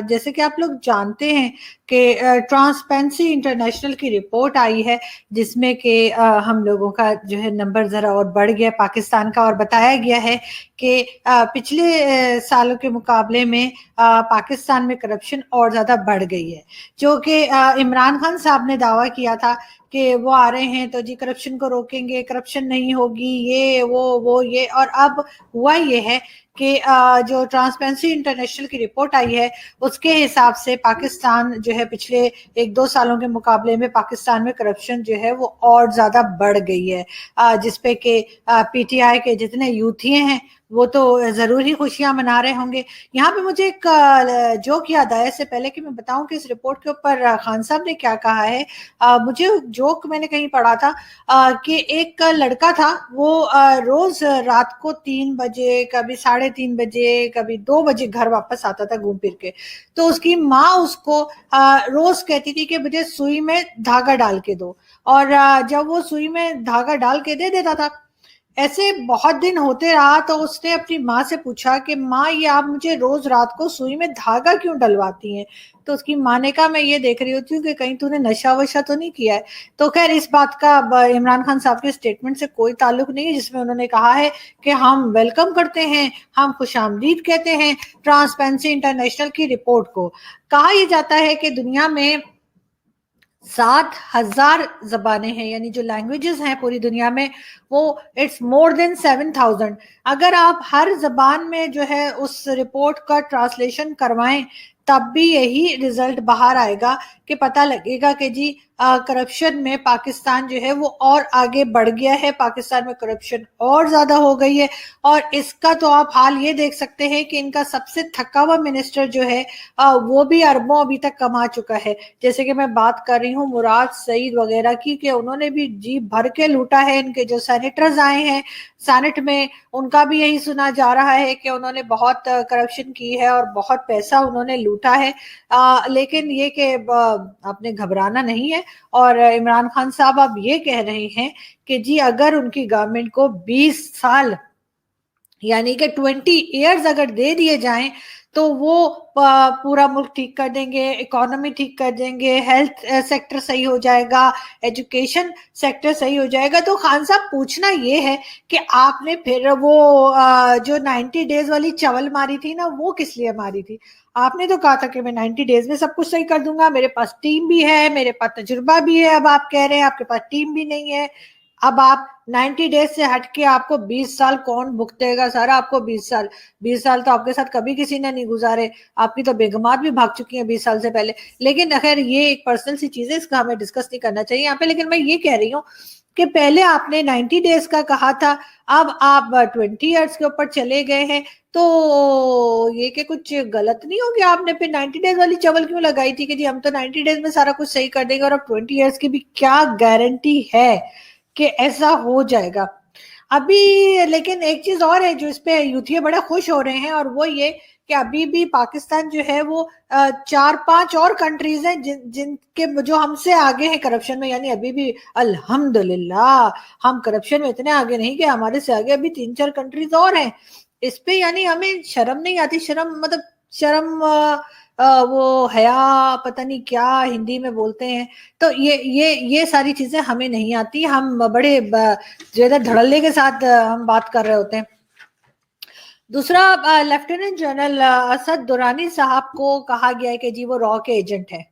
जैसे कि आप लोग जानते हैं कि ट्रांसपेरेंसी इंटरनेशनल की रिपोर्ट आई है जिसमें कि हम लोगों का जो है नंबर ज़रा और बढ़ गया पाकिस्तान का, और बताया गया है कि पिछले सालों के मुकाबले में पाकिस्तान में करप्शन और ज़्यादा बढ़ गई है। जो कि इमरान खान साहब ने दावा किया था कि वो आ रहे हैं तो जी करप्शन को रोकेंगे, करप्शन नहीं होगी, ये वो ये, और अब हुआ ये है कि जो ट्रांसपेरेंसी इंटरनेशनल की रिपोर्ट आई है उसके हिसाब से पाकिस्तान जो है पिछले 1-2 सालों के मुकाबले में पाकिस्तान में करप्शन जो है वो और ज़्यादा बढ़ गई है, जिसपे कि पीटीआई के जितने यूथिये हैं वो तो ज़रूर ही खुशियां मना रहे होंगे। यहाँ पे मुझे एक जोक याद आया, इससे पहले कि मैं बताऊं कि इस रिपोर्ट के ऊपर खान साहब ने क्या कहा है। मुझे जोक मैंने कहीं पढ़ा था कि एक लड़का था, वो रोज रात को 3 बजे, कभी 3:30 बजे, कभी 2 बजे घर वापस आता था घूम फिर के। तो उसकी माँ उसको रोज कहती थी कि मुझे सुई में धागा डाल के दो, और जब वो सुई में धागा डाल के दे देता था, ऐसे बहुत दिन होते रहा तो उसने अपनी माँ से पूछा कि माँ, ये आप मुझे रोज रात को सुई में धागा क्यों डलवाती हैं? तो उसकी माँ ने कहा, मैं ये देख रही होती हूँ कि कहीं तूने नशा वशा तो नहीं किया है। तो खैर इस बात का इमरान खान साहब के स्टेटमेंट से कोई ताल्लुक नहीं है, जिसमें उन्होंने कहा है कि हम वेलकम करते हैं, हम खुशामदीद कहते हैं ट्रांसपेरेंसी इंटरनेशनल की रिपोर्ट को। कहा यह जाता है कि दुनिया में 7,000 जबानें हैं, यानी जो लैंग्वेजेस हैं पूरी दुनिया में वो इट्स मोर देन 7,000। अगर आप हर जबान में जो है उस रिपोर्ट का ट्रांसलेशन करवाएं तब भी यही रिजल्ट बाहर आएगा कि पता लगेगा कि जी करप्शन में पाकिस्तान जो है वो और आगे बढ़ गया है, पाकिस्तान में करप्शन और ज्यादा हो गई है। और इसका तो आप हाल ये देख सकते हैं कि इनका सबसे थका हुआ मिनिस्टर जो है वो भी अरबों अभी तक कमा चुका है। जैसे कि मैं बात कर रही हूँ मुराद सईद वगैरह की, कि उन्होंने भी जी भर के लूटा है। इनके जो सेनेटर्स आए हैं सेनेट में, उनका भी यही सुना जा रहा है कि उन्होंने बहुत करप्शन की है और बहुत पैसा उन्होंने लूटा है। लेकिन ये कि आपने घबराना नहीं है। और इमरान खान साहब अब ये कह रहे हैं कि जी अगर उनकी गवर्नमेंट को 20 साल यानी कि 20 इयर्स अगर दे दिए जाएं तो वो पूरा मुल्क ठीक कर देंगे, इकोनॉमी ठीक कर देंगे, हेल्थ सेक्टर सही हो जाएगा, एजुकेशन सेक्टर सही हो जाएगा। तो खान साहब पूछना ये है कि आपने फिर वो जो 90 डेज वाली चवल मारी थी ना, वो किस लिए मारी थी? आपने तो कहा था कि मैं 90 डेज में सब कुछ सही कर दूंगा, मेरे पास टीम भी है, मेरे पास तजुर्बा भी है। अब आप कह रहे हैं आपके पास टीम भी नहीं है। अब आप 90 डेज से हटके आपको 20 साल कौन भुगतेगा सारा? आपको 20 साल तो आपके साथ कभी किसी ने नहीं गुजारे। आपकी तो बेगमात भी भाग चुकी हैं 20 साल से पहले। लेकिन खैर ये एक पर्सनल सी चीज है, इसका हमें डिस्कस नहीं करना चाहिए यहाँ पे। लेकिन मैं ये कह रही हूँ कि पहले आपने 90 डेज का कहा था, अब आप 20 ईयर्स के ऊपर चले गए हैं। तो ये कि कुछ गलत नहीं हो गया? आपने फिर 90 डेज वाली चवल क्यों लगाई थी कि जी हम तो 90 डेज में सारा कुछ सही कर देंगे, और अब 20 ईयर्स की भी क्या गारंटी है कि ऐसा हो जाएगा अभी? लेकिन एक चीज और है जो इस पे यूथिया बड़ा खुश हो रहे हैं, और वो ये कि अभी भी पाकिस्तान जो है वो 4-5 और कंट्रीज हैं जिनके जो हमसे आगे हैं करप्शन में। यानी अभी भी अल्हम्दुलिल्लाह हम करप्शन में इतने आगे नहीं कि हमारे से आगे अभी 3-4 कंट्रीज और हैं इस पे। यानी हमें शर्म नहीं आती? शर्म मतलब शर्म वो हया पता नहीं क्या हिंदी में बोलते हैं। तो ये सारी चीजें हमें नहीं आती। हम बड़े ज्यादा धड़ल्ले के साथ हम बात कर रहे होते हैं। दूसरा, लेफ्टिनेंट जनरल असद दुरानी साहब को कहा गया है कि जी वो रॉ के एजेंट है।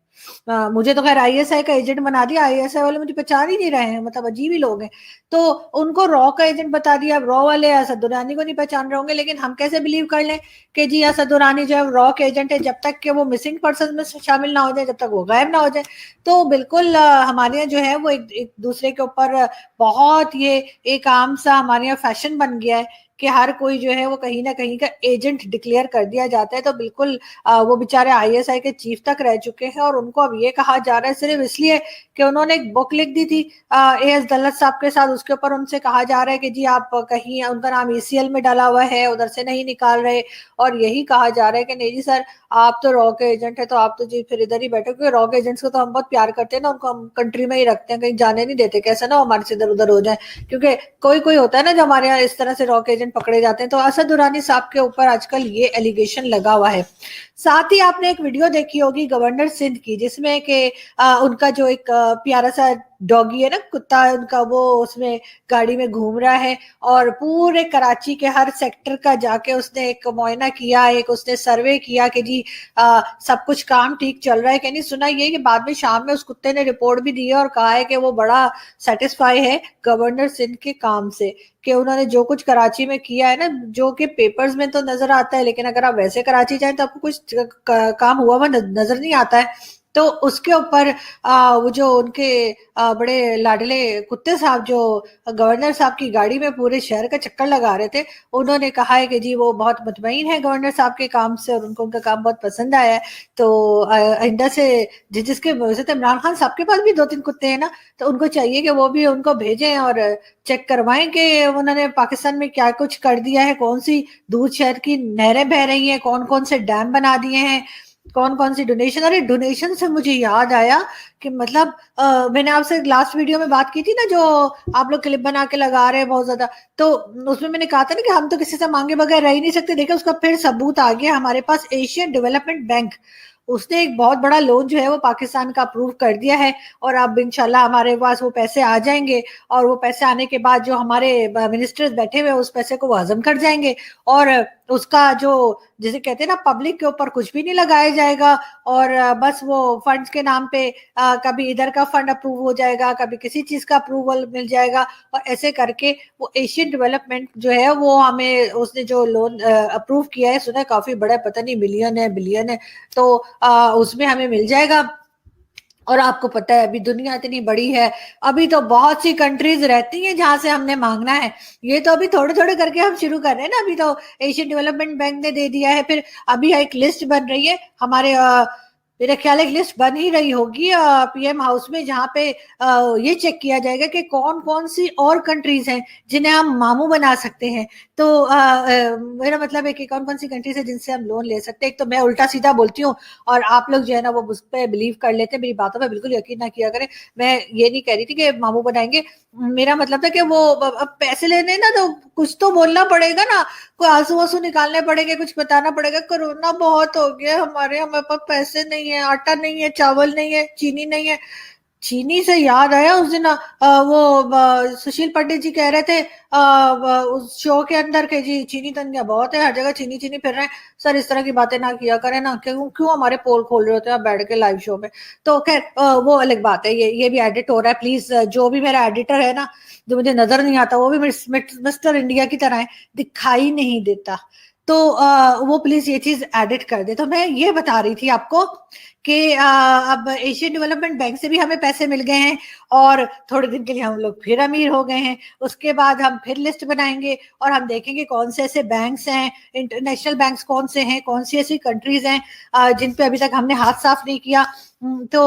मुझे तो खैर आईएसआई का एजेंट बना दिया, आईएसआई वाले मुझे पहचान ही नहीं रहे हैं, मतलब अजीब ही लोग हैं। तो उनको रॉ का एजेंट बता दिया। अब रॉ वाले असद दुरानी को नहीं पहचान रहे होंगे, लेकिन हम कैसे बिलीव कर लें कि जी असद दुरानी जो है रॉ के एजेंट है, जब तक कि वो मिसिंग पर्सन में शामिल ना हो जाए, जब तक वो गायब ना हो जाए। तो बिल्कुल हमारे यहाँ जो है वो एक दूसरे के ऊपर बहुत ये एक आम सा हमारे यहाँ फैशन बन गया है कि हर कोई जो है वो कहीं ना कहीं का एजेंट डिक्लेयर कर दिया जाता है। तो बिल्कुल वो बेचारे आईएसआई के चीफ तक रह चुके हैं, और उनको अब ये कहा जा रहा है सिर्फ इसलिए कि उन्होंने एक बुक लिख दी थी एएस दलत साहब के साथ, उसके ऊपर उनसे कहा जा रहा है कि जी आप कहीं, उनका नाम ईसीएल में डाला हुआ है, उधर से नहीं निकाल रहे। और यही कहा जा रहा है कि नहीं जी सर, आप तो रॉ के एजेंट है तो आप तो जी फिर इधर ही बैठो, क्योंकि रॉ के एजेंट्स को तो हम बहुत प्यार करते हैं ना, उनको हम कंट्री में ही रखते हैं, कहीं जाने नहीं देते, कैसे ना हमारे से इधर उधर हो जाए। क्योंकि कोई कोई होता है ना जो हमारे यहाँ इस तरह से रॉ के एजेंट पकड़े जाते हैं। तो असद दुरानी साहब के ऊपर आजकल ये एलिगेशन लगा हुआ है। साथ ही आपने एक वीडियो देखी होगी गवर्नर सिंध की, जिसमें कि उनका जो एक प्यारा सा डॉगी है ना, कुत्ता उनका, वो उसमें गाड़ी में घूम रहा है और पूरे कराची के हर सेक्टर का जाके उसने एक मुआयना किया, एक उसने सर्वे किया कि जी सब कुछ काम ठीक चल रहा है कि नहीं। सुना ये कि बाद में शाम में उस कुत्ते ने रिपोर्ट भी दी है और कहा है कि वो बड़ा सेटिस्फाई है गवर्नर सिंध के काम से, कि उन्होंने जो कुछ कराची में किया है ना, जो कि पेपर्स में तो नजर आता है, लेकिन अगर आप वैसे कराची जाएं तो आपको कुछ काम हुआ हुआ नजर नहीं आता है। तो उसके ऊपर वो जो उनके बड़े लाडले कुत्ते साहब जो गवर्नर साहब की गाड़ी में पूरे शहर का चक्कर लगा रहे थे, उन्होंने कहा है कि जी वो बहुत मुतमईन है गवर्नर साहब के काम से और उनको उनका काम बहुत पसंद आया है। तो आइंदा से जिसके वजह से इमरान खान साहब के पास भी 2-3 कुत्ते हैं ना, तो उनको चाहिए कि वो भी उनको भेजें और चेक करवाएं कि उन्होंने पाकिस्तान में क्या कुछ कर दिया है, कौन सी दूध शहर की नहरें बह रही हैं, कौन कौन से डैम बना दिए हैं, कौन कौन सी डोनेशन। अरे डोनेशन से मुझे याद आया कि मतलब मैंने आपसे लास्ट वीडियो में बात की थी ना, जो आप लोग क्लिप बना के लगा रहे हैं बहुत ज्यादा, तो उसमें मैंने कहा था ना कि हम तो किसी से मांगे बगैर रह ही नहीं सकते। देखिए उसका फिर सबूत आ गया हमारे पास। एशियन डेवलपमेंट बैंक, उसने एक बहुत बड़ा लोन जो है वो पाकिस्तान का अप्रूव कर दिया है और अब इंशाल्लाह हमारे पास वो पैसे आ जाएंगे और वो पैसे आने के बाद जो हमारे मिनिस्टर्स बैठे हुए उस पैसे को वो हजम कर जाएंगे और उसका जो जिसे कहते हैं ना पब्लिक के ऊपर कुछ भी नहीं लगाया जाएगा और बस वो फंड्स के नाम पे कभी इधर का फंड अप्रूव हो जाएगा, कभी किसी चीज का अप्रूवल मिल जाएगा और ऐसे करके वो एशियन डेवलपमेंट जो है वो हमें उसने जो लोन अप्रूव किया है, सुना है काफी बड़ा, पता नहीं मिलियन है बिलियन है, तो उसमें हमें मिल जाएगा। और आपको पता है अभी दुनिया इतनी बड़ी है, अभी तो बहुत सी कंट्रीज रहती हैं जहां से हमने मांगना है। ये तो अभी थोड़े थोड़े करके हम शुरू कर रहे हैं ना। अभी तो एशियन डेवलपमेंट बैंक ने दे दिया है, फिर अभी एक लिस्ट बन रही है हमारे मेरा ख्याल है एक लिस्ट बन ही रही होगी पीएम हाउस में, जहां पे ये चेक किया जाएगा कि कौन कौन सी और कंट्रीज हैं जिन्हें हम मामू बना सकते हैं। तो मेरा मतलब है कि कौन कौन सी कंट्रीज है जिनसे हम लोन ले सकते हैं। एक तो मैं उल्टा सीधा बोलती हूँ और आप लोग जो है ना वो उस पर बिलीव कर लेते हैं, मेरी बातों पर बिल्कुल यकीन ना किया करें। मैं ये नहीं कह रही थी कि मामू बनाएंगे, मेरा मतलब था कि वो अब पैसे लेने ना तो कुछ तो बोलना पड़ेगा ना, कोई आंसू आंसू निकालने पड़ेगे, कुछ बताना पड़ेगा। कोरोना बहुत हो गया हमारे पास पैसे नहीं है, आटा नहीं है, चावल नहीं है, चीनी नहीं है। चीनी से याद आया उस दिन वो सुशील पंडित जी कह रहे थे उस शो के अंदर के जी चीनी तन बहुत है, हर जगह चीनी चीनी फिर रहे हैं। सर इस तरह की बातें ना किया करें ना, क्यों क्यों हमारे पोल खोल रहे होते हैं आप बैठ के लाइव शो में। तो खैर वो अलग बात है, ये भी एडिट हो रहा है। प्लीज जो भी मेरा एडिटर है ना, जो मुझे नजर नहीं आता, वो भी मिस्टर इंडिया की तरह है, दिखाई नहीं देता, तो वो प्लीज ये चीज एडिट कर दे। तो मैं ये बता रही थी आपको कि अब एशियन डेवलपमेंट बैंक से भी हमें पैसे मिल गए हैं और थोड़े दिन के लिए हम लोग फिर अमीर हो गए हैं। उसके बाद हम फिर लिस्ट बनाएंगे और हम देखेंगे कौन से ऐसे बैंक्स हैं, इंटरनेशनल बैंक्स कौन से हैं, कौन सी ऐसी कंट्रीज हैं जिन पे अभी तक हमने हाथ साफ नहीं किया। तो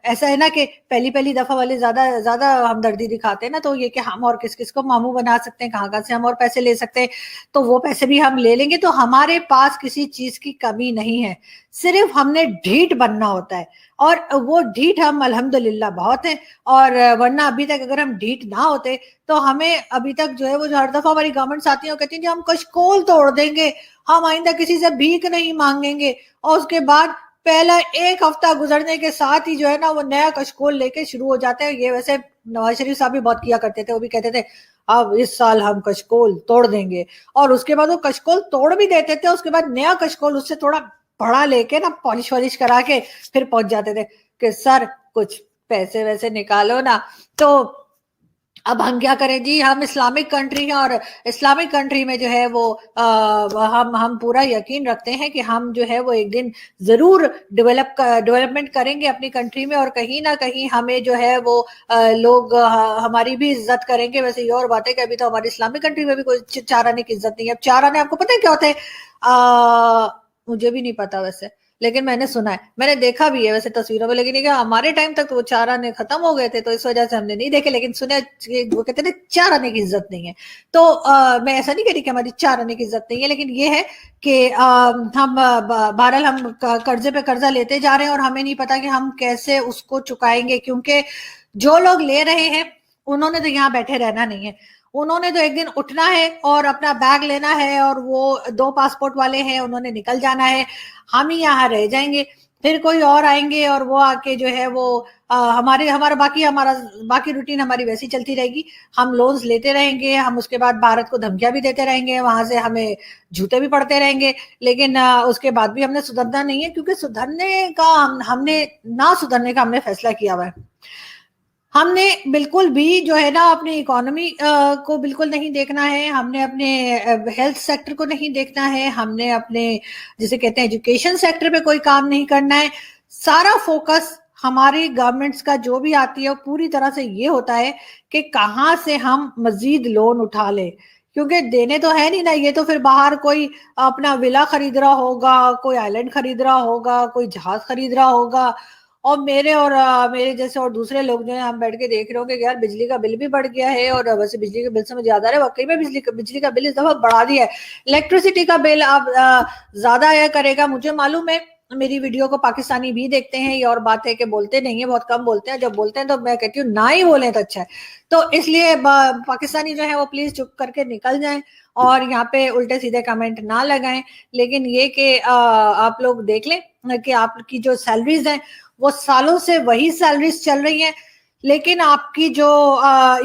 ऐसा है ना कि पहली पहली दफा वाले ज्यादा ज्यादा हमदर्दी दिखाते हैं ना, तो ये कि हम और किस किस को मामू बना सकते हैं, कहाँ कहाँ से हम और पैसे ले सकते हैं, तो वो पैसे भी हम ले लेंगे। तो हमारे पास किसी चीज की कमी नहीं है, सिर्फ हमने ढीठ बनना होता है और वो ढीठ हम अल्हम्दुलिल्लाह बहुत हैं। और वरना अभी तक अगर हम ढीठ ना होते तो हमें अभी तक जो है वो जो हर दफा हमारी गवर्नमेंट आती है वो कहती है हम कशकोल तोड़ देंगे, हम आइंदा किसी से भीख नहीं मांगेंगे, और उसके बाद पहला एक हफ्ता गुजरने के साथ ही जो है ना वो नया कशकोल लेके शुरू हो जाते हैं। ये वैसे नवाज शरीफ साहब भी बहुत किया करते थे, वो भी कहते थे अब इस साल हम कशकोल तोड़ देंगे, और उसके बाद वो कशकोल तोड़ भी देते थे, उसके बाद नया कशकोल उससे थोड़ा बड़ा लेके ना पॉलिश वॉलिश करा के फिर पहुंच जाते थे कि सर कुछ पैसे वैसे निकालो ना। तो अब हम क्या करें जी, हम इस्लामिक कंट्री हैं और इस्लामिक कंट्री में जो है वो हम पूरा यकीन रखते हैं कि हम जो है वो एक दिन जरूर डेवलपमेंट करेंगे अपनी कंट्री में, और कहीं ना कहीं हमें जो है वो लोग हमारी भी इज्जत करेंगे। वैसे ये और बात है कि अभी तो हमारी इस्लामिक कंट्री में भी कोई चार आने की इज्जत नहीं है। अब चार आने आपको पता है क्या होते हैं? मुझे भी नहीं पता वैसे, लेकिन मैंने सुना है, मैंने देखा भी है वैसे तस्वीरों में, लेकिन क्या हमारे टाइम तक तो वो चार आने खत्म हो गए थे तो इस वजह से हमने नहीं देखे, लेकिन सुने वो कहते थे चार आने की इज्जत नहीं है। तो मैं ऐसा नहीं कह रही कि हमारी चार आने की इज्जत नहीं है, लेकिन ये है कि हम बहरहाल हम कर्जे पे कर्जा लेते जा रहे हैं और हमें नहीं पता कि हम कैसे उसको चुकाएंगे, क्योंकि जो लोग ले रहे हैं उन्होंने तो यहाँ बैठे रहना नहीं है, उन्होंने तो एक दिन उठना है और अपना बैग लेना है और वो 2 पासपोर्ट वाले हैं, उन्होंने निकल जाना है, हम ही यहाँ रह जाएंगे, फिर कोई और आएंगे और वो आके जो है वो हमारा बाकी रूटीन हमारी वैसी चलती रहेगी, हम लोन्स लेते रहेंगे, हम उसके बाद भारत को धमकियां भी देते रहेंगे, वहां से हमें झूठे भी पड़ते रहेंगे, लेकिन उसके बाद भी हमने सुधरना नहीं है, क्योंकि सुधरने का हमने फैसला किया हुआ है। हमने बिल्कुल भी जो है ना अपनी इकोनॉमी को बिल्कुल नहीं देखना है, हमने अपने हेल्थ सेक्टर को नहीं देखना है, हमने अपने जिसे कहते हैं एजुकेशन सेक्टर पे कोई काम नहीं करना है। सारा फोकस हमारी गवर्नमेंट्स का जो भी आती है पूरी तरह से ये होता है कि कहाँ से हम मजीद लोन उठा ले, क्योंकि देने तो है नहीं ना, ये तो फिर बाहर कोई अपना विला खरीद रहा होगा, कोई आइलैंड खरीद रहा होगा, कोई जहाज खरीद रहा होगा, और मेरे जैसे और दूसरे लोग जो है हम बैठ के देख रहे होंगे कि यार बिजली का बिल भी बढ़ गया है, और वैसे बिजली के बिल से मुझे याद आ रहा है वाकई में बिजली का बिल इस दफा बढ़ा दिया है, इलेक्ट्रिसिटी का बिल अब ज्यादा आया करेगा, मुझे मालूम है। मेरी वीडियो को पाकिस्तानी भी देखते हैं, ये और बात है कि बोलते नहीं है, बहुत कम बोलते हैं, जब बोलते हैं तो मैं कहती हूँ ना ही बोले तो अच्छा है। तो इसलिए पाकिस्तानी जो है वो प्लीज चुप करके निकल जाएं और यहाँ पे उल्टे सीधे कमेंट ना लगाएं। लेकिन ये कि आप लोग देख लें कि आपकी जो सैलरीज हैं वो सालों से वही सैलरीज चल रही हैं, लेकिन आपकी जो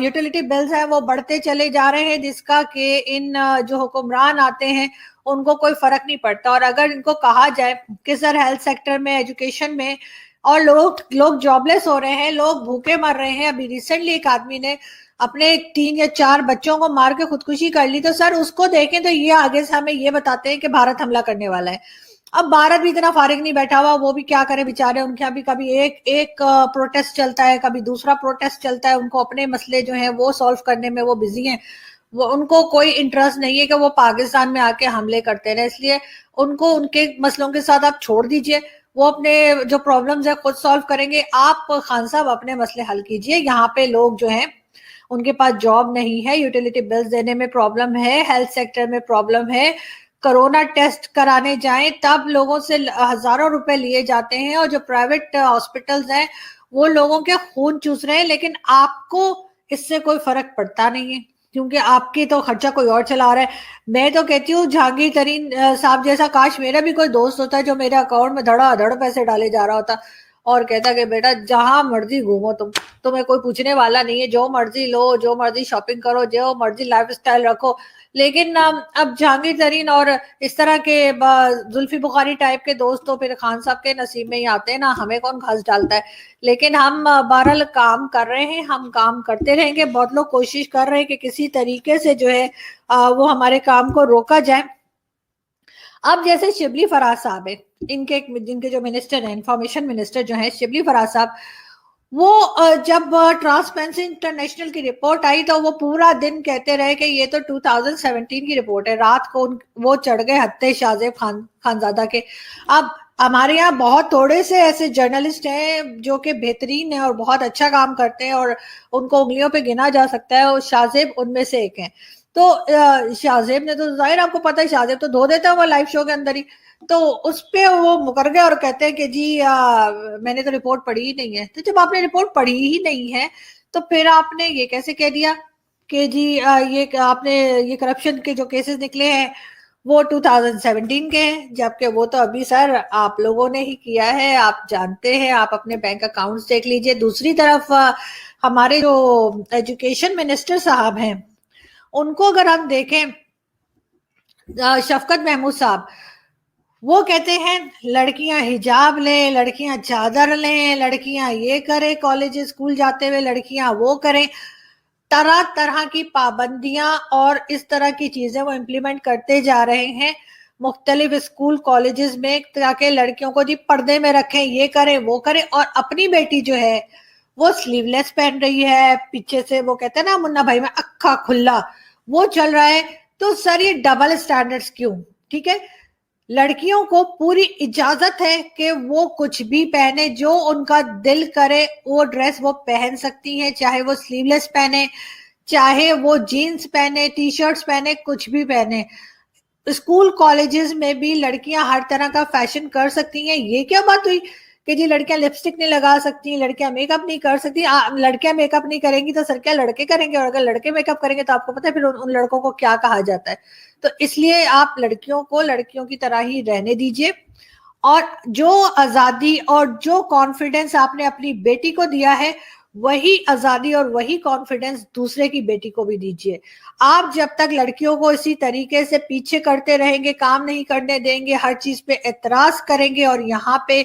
यूटिलिटी बिल्स है वो बढ़ते चले जा रहे हैं, जिसका कि इन जो हुक्मरान आते हैं उनको कोई फर्क नहीं पड़ता। और अगर इनको कहा जाए कि सर हेल्थ सेक्टर में, एजुकेशन में, और लोग जॉबलेस हो रहे हैं, लोग भूखे मर रहे हैं, अभी रिसेंटली एक आदमी ने अपने 3 या 4 बच्चों को मार के खुदकुशी कर ली, तो सर उसको देखें तो ये आगे से हमें ये बताते हैं कि भारत हमला करने वाला है। अब भारत भी इतना फारिग नहीं बैठा हुआ, वो भी क्या करे बेचारे, उनके यहाँ भी कभी एक प्रोटेस्ट चलता है, कभी दूसरा प्रोटेस्ट चलता है, उनको अपने मसले जो हैं वो सॉल्व करने में वो बिजी हैं, वो उनको कोई इंटरेस्ट नहीं है कि वो पाकिस्तान में आके हमले करते रहे, इसलिए उनको उनके मसलों के साथ आप छोड़ दीजिए, वो अपने जो प्रॉब्लम्स है खुद सॉल्व करेंगे, आप खान साहब अपने मसले हल कीजिए। यहाँ पे लोग जो हैं उनके पास जॉब नहीं है, यूटिलिटी बिल्स देने में प्रॉब्लम है, हेल्थ सेक्टर में प्रॉब्लम है, कोरोना टेस्ट कराने जाएं तब लोगों से हजारों रुपए लिए जाते हैं, और जो प्राइवेट हॉस्पिटल्स हैं वो लोगों के खून चूस रहे हैं, लेकिन आपको इससे कोई फर्क पड़ता नहीं है, क्योंकि आपकी तो खर्चा कोई और चला रहा है। मैं तो कहती हूँ जहांगीर तरीन साहब जैसा काश मेरा भी कोई दोस्त होता है जो मेरे अकाउंट में धड़ाधड़ पैसे डाले जा रहा होता और कहता कि बेटा जहां मर्जी घूमो, तुम्हें कोई पूछने वाला नहीं है, जो मर्जी लो, जो मर्जी शॉपिंग करो, जो मर्जी लाइफ स्टाइल रखो। लेकिन अब जहांगीर तरीन और इस तरह के जुल्फी बुखारी टाइप के दोस्त तो फिर खान साहब के नसीब में ही आते हैं ना, हमें कौन घास डालता है। लेकिन हम बहरहाल काम कर रहे हैं, हम काम करते रहेंगे, बहुत लोग कोशिश कर रहे हैं कि किसी तरीके से जो है वो हमारे काम को रोका जाए। अब जैसे शिबली फराज साहब है, जिनके जो मिनिस्टर हैं, इंफॉर्मेशन मिनिस्टर जो है शिबली फराज साहब, वो जब ट्रांसपेरेंसी इंटरनेशनल की रिपोर्ट आई तो वो पूरा दिन कहते रहे कि ये तो 2017 की रिपोर्ट है, रात को वो चढ़ गए हत्ते शाहजेब खानजादा के। अब हमारे यहाँ बहुत थोड़े से ऐसे जर्नलिस्ट हैं जो कि बेहतरीन है और बहुत अच्छा काम करते हैं और उनको उंगलियों पे गिना जा सकता है, और शाहजेब उनमें से एक है। तो शाहजेब ने तो जाहिर आपको पता है, शाहजेब तो धो देता है वो लाइव शो के अंदर ही, तो उस पे वो मुकर गए और कहते हैं कि जी मैंने तो रिपोर्ट पढ़ी ही नहीं है। तो जब आपने रिपोर्ट पढ़ी ही नहीं है तो फिर आपने ये कैसे कह दिया कि जी ये करप्शन के जो केसेस निकले हैं वो 2017 के हैं, जबकि वो तो अभी सर आप लोगों ने ही किया है, आप जानते हैं, आप अपने बैंक अकाउंट्स देख लीजिए। दूसरी तरफ हमारे जो एजुकेशन मिनिस्टर साहब हैं उनको अगर हम देखें, शफकत महमूद साहब, वो कहते हैं लड़कियां हिजाब लें, लड़कियां चादर लें, लड़कियां ये करें, कॉलेज स्कूल जाते हुए लड़कियां वो करें, तरह तरह की पाबंदियां और इस तरह की चीजें वो इम्प्लीमेंट करते जा रहे हैं मुख्तलिफ स्कूल कॉलेजेस में, ताकि लड़कियों को जी पर्दे में रखें, ये करें वो करें। और अपनी बेटी जो है वो स्लीवलेस पहन रही है, पीछे से वो कहते हैं ना मुन्ना भाई में अक्खा खुला, वो चल रहा है। तो सर ये डबल स्टैंडर्ड्स क्यों? ठीक है, लड़कियों को पूरी इजाजत है कि वो कुछ भी पहने, जो उनका दिल करे वो ड्रेस वो पहन सकती हैं, चाहे वो स्लीवलेस पहने, चाहे वो जीन्स पहने, टी शर्ट्स पहने, कुछ भी पहने। स्कूल कॉलेजेस में भी लड़कियां हर तरह का फैशन कर सकती हैं। ये क्या बात हुई کہ جی لڑکیاں لپسٹک نہیں لگا سکتی, لڑکیاں میک اپ نہیں کر سکتی. لڑکیاں میک اپ نہیں کریں گی تو سر کیا لڑکے کریں گے, اور اگر لڑکے میک اپ کریں گے تو آپ کو پتہ ہے پھر ان لڑکوں کو کیا کہا جاتا ہے. تو اس لیے آپ لڑکیوں کو لڑکیوں کی طرح ہی رہنے دیجیے, اور جو آزادی اور جو کانفیڈنس آپ نے اپنی بیٹی کو دیا ہے وہی آزادی اور وہی کانفیڈنس دوسرے کی بیٹی کو بھی دیجیے. آپ جب تک لڑکیوں کو اسی طریقے سے پیچھے کرتے رہیں گے, کام نہیں کرنے دیں گے, ہر چیز پہ اعتراض کریں گے, اور یہاں پہ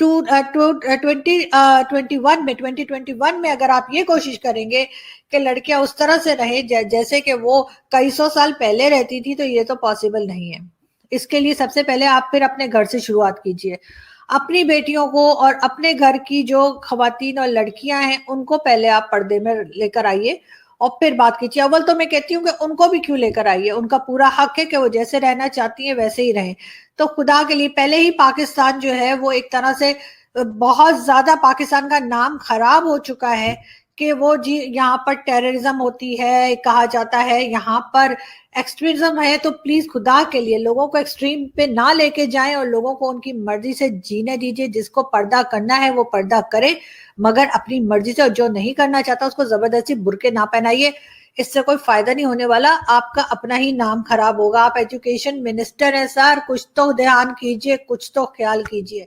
2021 میں اگر آپ یہ کوشش کریں گے کہ لڑکیاں اس طرح سے رہیں جیسے کہ وہ کئی سو سال پہلے رہتی تھی, تو یہ تو پاسبل نہیں ہے. اس کے لیے سب سے پہلے آپ پھر اپنے گھر سے شروعات کیجیے. اپنی بیٹیوں کو اور اپنے گھر کی جو خواتین اور لڑکیاں ہیں ان کو پہلے آپ پردے میں لے کر آئیے, اور پھر بات کیجیے. اول تو میں کہتی ہوں کہ ان کو بھی کیوں لے کر آئیے, ان کا پورا حق ہے کہ وہ جیسے رہنا چاہتی ہیں ویسے ہی رہیں. تو خدا کے لیے, پہلے ہی پاکستان جو ہے وہ ایک طرح سے بہت زیادہ پاکستان کا نام خراب ہو چکا ہے کہ وہ جی یہاں پر ٹیررزم ہوتی ہے, کہا جاتا ہے یہاں پر ایکسٹریمزم ہے. تو پلیز خدا کے لیے لوگوں کو ایکسٹریم پہ نہ لے کے جائیں, اور لوگوں کو ان کی مرضی سے جینے دیجیے. جس کو پردہ کرنا ہے وہ پردہ کرے, مگر اپنی مرضی سے, اور جو نہیں کرنا چاہتا اس کو زبردستی برقعے نہ پہنائیے. اس سے کوئی فائدہ نہیں ہونے والا, آپ کا اپنا ہی نام خراب ہوگا. آپ ایجوکیشن منسٹر ہیں سر, کچھ تو دھیان کیجئے, کچھ تو خیال کیجئے.